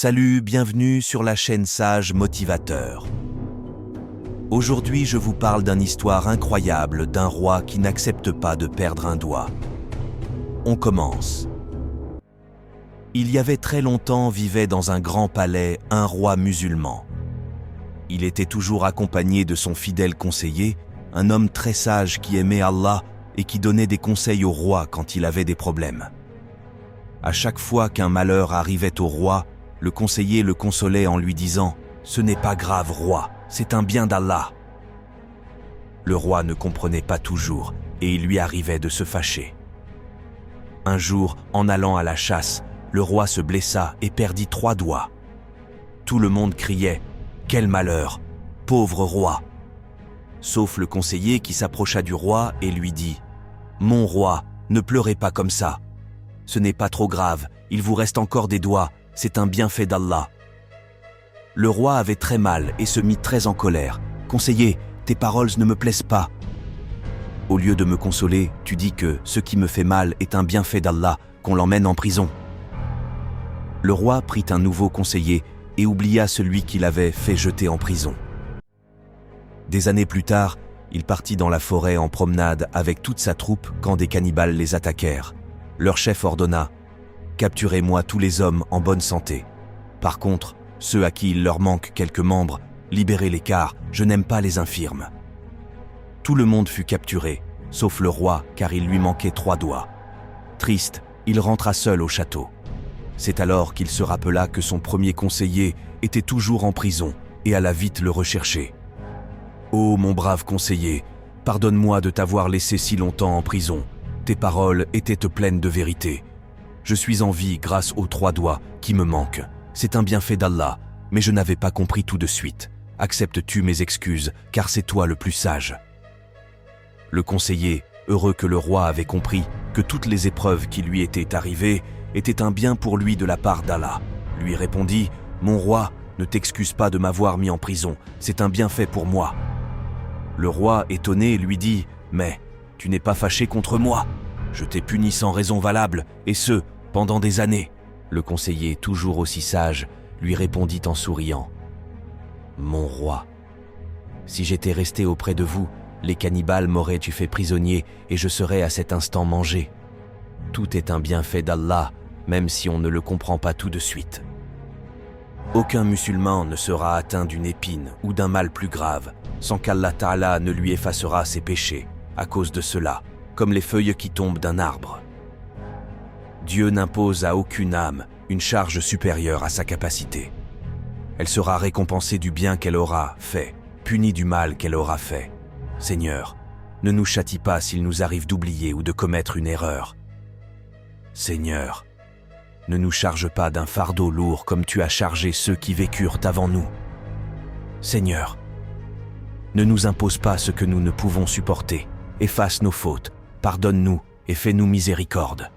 Salut, bienvenue sur la chaîne Sage Motivateur. Aujourd'hui, je vous parle d'une histoire incroyable d'un roi qui n'accepte pas de perdre un doigt. On commence. Il y avait très longtemps vivait dans un grand palais un roi musulman. Il était toujours accompagné de son fidèle conseiller, un homme très sage qui aimait Allah et qui donnait des conseils au roi quand il avait des problèmes. À chaque fois qu'un malheur arrivait au roi, le conseiller le consolait en lui disant « Ce n'est pas grave, roi, c'est un bien d'Allah ». Le roi ne comprenait pas toujours et il lui arrivait de se fâcher. Un jour, en allant à la chasse, le roi se blessa et perdit 3 doigts. Tout le monde criait « Quel malheur, pauvre roi !» Sauf le conseiller qui s'approcha du roi et lui dit « Mon roi, ne pleurez pas comme ça. Ce n'est pas trop grave, il vous reste encore des doigts. C'est un bienfait d'Allah. » Le roi avait très mal et se mit très en colère. « Conseiller, tes paroles ne me plaisent pas. Au lieu de me consoler, tu dis que ce qui me fait mal est un bienfait d'Allah, qu'on l'emmène en prison. » Le roi prit un nouveau conseiller et oublia celui qu'il avait fait jeter en prison. Des années plus tard, il partit dans la forêt en promenade avec toute sa troupe quand des cannibales les attaquèrent. Leur chef ordonna « Capturez-moi tous les hommes en bonne santé. Par contre, ceux à qui il leur manque quelques membres, libérez-les car je n'aime pas les infirmes. » Tout le monde fut capturé, sauf le roi car il lui manquait 3 doigts. Triste, il rentra seul au château. C'est alors qu'il se rappela que son premier conseiller était toujours en prison et alla vite le rechercher. « Oh mon brave conseiller, pardonne-moi de t'avoir laissé si longtemps en prison. Tes paroles étaient pleines de vérité. Je suis en vie grâce aux 3 doigts qui me manquent. C'est un bienfait d'Allah, mais je n'avais pas compris tout de suite. Acceptes-tu mes excuses, car c'est toi le plus sage. » Le conseiller, heureux que le roi avait compris que toutes les épreuves qui lui étaient arrivées étaient un bien pour lui de la part d'Allah, lui répondit « Mon roi, ne t'excuse pas de m'avoir mis en prison, c'est un bienfait pour moi. » Le roi, étonné, lui dit « Mais tu n'es pas fâché contre moi ? Je t'ai puni sans raison valable, et ce, pendant des années. » Le conseiller, toujours aussi sage, lui répondit en souriant « Mon roi, si j'étais resté auprès de vous, les cannibales m'auraient-tu fait prisonnier et je serais à cet instant mangé. Tout est un bienfait d'Allah, même si on ne le comprend pas tout de suite. Aucun musulman ne sera atteint d'une épine ou d'un mal plus grave, sans qu'Allah Ta'ala ne lui effacera ses péchés, à cause de cela, comme les feuilles qui tombent d'un arbre. Dieu n'impose à aucune âme une charge supérieure à sa capacité. Elle sera récompensée du bien qu'elle aura fait, punie du mal qu'elle aura fait. Seigneur, ne nous châtie pas s'il nous arrive d'oublier ou de commettre une erreur. Seigneur, ne nous charge pas d'un fardeau lourd comme tu as chargé ceux qui vécurent avant nous. Seigneur, ne nous impose pas ce que nous ne pouvons supporter. Efface nos fautes, pardonne-nous et fais-nous miséricorde.